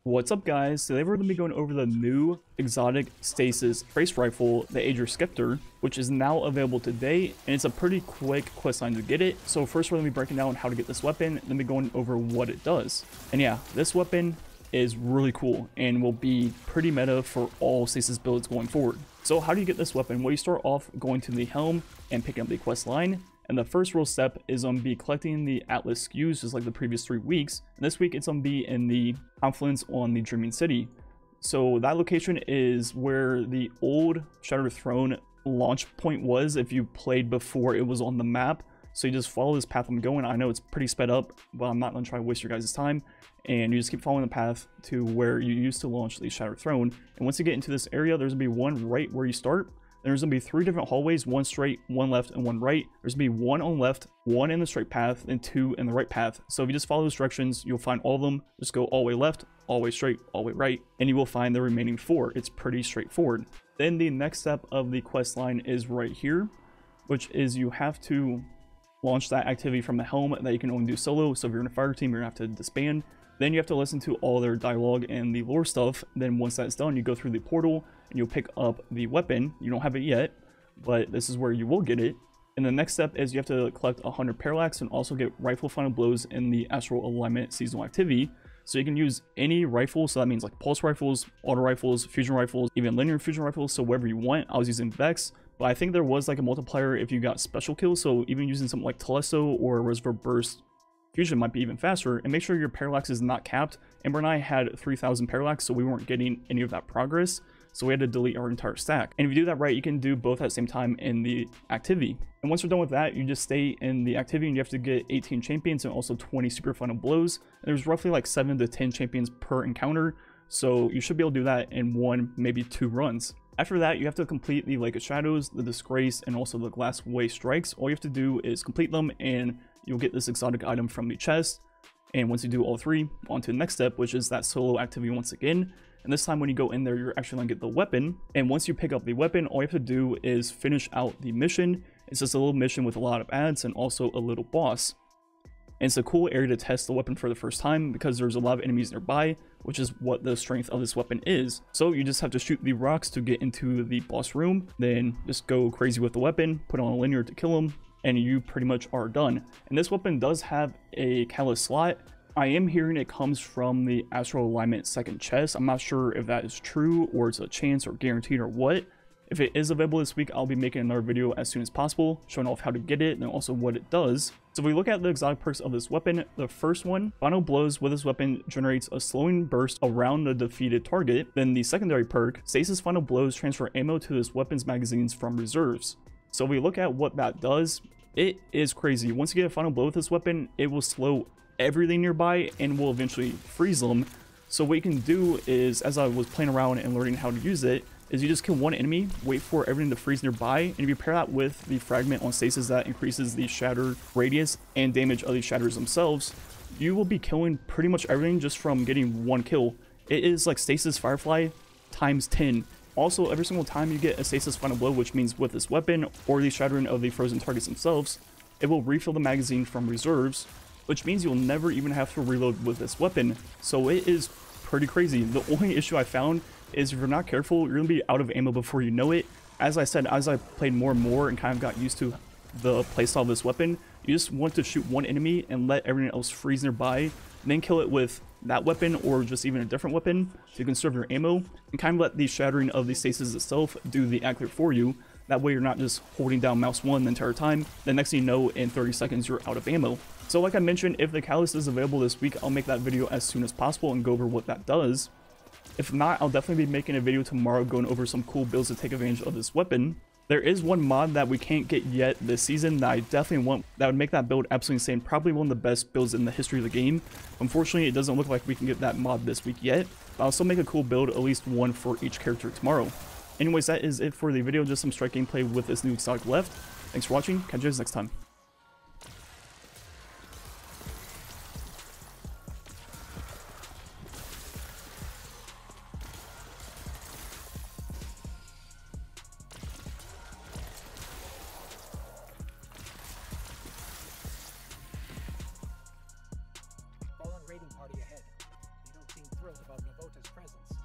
What's up, guys? Today we're going to be going over the new exotic stasis trace rifle, the Ager Scepter, which is now available today, and it's a pretty quick questline to get it. So first we're going to be breaking down how to get this weapon, then be going over what it does. And yeah, this weapon is really cool and will be pretty meta for all stasis builds going forward. So how do you get this weapon? Well, you start off going to the helm and picking up the quest line. And the first real step is on be collecting the Atlas SKUs just like the previous 3 weeks. And this week it's on be in the Confluence on the Dreaming City. So that location is where the old Shattered Throne launch point was if you played before it was on the map. So you just follow this path I'm going. I know it's pretty sped up, but I'm not going to try to waste your guys' time. And you just keep following the path to where you used to launch the Shattered Throne. And once you get into this area, there's going to be one right where you start. There's going to be 3 different hallways, 1 straight, 1 left, and 1 right. There's going to be 1 on the left, 1 in the straight path, and 2 in the right path. So if you just follow those directions, you'll find all of them. Just go all the way left, all the way straight, all the way right, and you will find the remaining 4. It's pretty straightforward. Then the next step of the quest line is right here, which is you have to launch that activity from the helm that you can only do solo. So if you're in a fire team, you're going to have to disband. Then you have to listen to all their dialogue and the lore stuff. Then once that's done, you go through the portal and you'll pick up the weapon. You don't have it yet, but this is where you will get it. And the next step is you have to collect 100 parallax and also get rifle final blows in the astral alignment seasonal activity. So you can use any rifle. So that means like pulse rifles, auto rifles, fusion rifles, even linear fusion rifles. So wherever you want. I was using Vex, but I think there was like a multiplier if you got special kills. So even using something like Telesto or Reservoir Burst fusion might be even faster. And make sure your parallax is not capped. Amber and I had 3000 parallax, so we weren't getting any of that progress, so we had to delete our entire stack. And if you do that right, you can do both at the same time in the activity. And once you're done with that, you just stay in the activity and you have to get 18 champions and also 20 super final blows. And there's roughly like 7 to 10 champions per encounter, so you should be able to do that in 1, maybe 2 runs. After that, you have to complete the Lake of Shadows, the Disgrace, and also the Glass Way Strikes. All you have to do is complete them and you'll get this exotic item from the chest. And once you do all 3, on to the next step, which is that solo activity once again. And this time when you go in there, you're actually going to get the weapon. And once you pick up the weapon, all you have to do is finish out the mission. It's just a little mission with a lot of ads and also a little boss. And it's a cool area to test the weapon for the first time because there's a lot of enemies nearby, which is what the strength of this weapon is. So you just have to shoot the rocks to get into the boss room, then just go crazy with the weapon, put on a linear to kill him, and you pretty much are done. And this weapon does have a catalyst slot. I am hearing it comes from the Astral Alignment second chest. I'm not sure if that is true or it's a chance or guaranteed or what. If it is available this week, I'll be making another video as soon as possible, showing off how to get it and also what it does. So if we look at the exotic perks of this weapon, the first one, final blows with this weapon generates a slowing burst around the defeated target. Then the secondary perk, stasis final blows transfer ammo to this weapon's magazines from reserves. So if we look at what that does, it is crazy. Once you get a final blow with this weapon, it will slow everything nearby and will eventually freeze them. So what you can do is, as I was playing around and learning how to use it, is you just kill one enemy, wait for everything to freeze nearby, and if you pair that with the fragment on stasis that increases the shatter radius and damage of the shatters themselves, you will be killing pretty much everything just from getting 1 kill. It is like stasis firefly times 10. Also, every single time you get a stasis final blow, which means with this weapon or the shattering of the frozen targets themselves, it will refill the magazine from reserves, which means you'll never even have to reload with this weapon. So it is pretty crazy. The only issue I found is if you're not careful, you're going to be out of ammo before you know it. As I said, as I played more and more and kind of got used to the playstyle of this weapon, you just want to shoot one enemy and let everything else freeze nearby, and then kill it with that weapon or just even a different weapon to conserve your ammo, and kind of let the shattering of the stasis itself do the accurate for you. That way you're not just holding down mouse 1 the entire time. The next thing you know, in 30 seconds you're out of ammo. So like I mentioned, if the catalyst is available this week, I'll make that video as soon as possible and go over what that does. If not, I'll definitely be making a video tomorrow going over some cool builds to take advantage of this weapon. There is one mod that we can't get yet this season that I definitely want that would make that build absolutely insane. Probably one of the best builds in the history of the game. Unfortunately, it doesn't look like we can get that mod this week yet, but I'll still make a cool build, at least one for each character tomorrow. Anyways, that is it for the video. Just some strike gameplay with this new exotic left. Thanks for watching. Catch you guys next time. Raiding party ahead. You don't seem thrilled about of Navota's presence.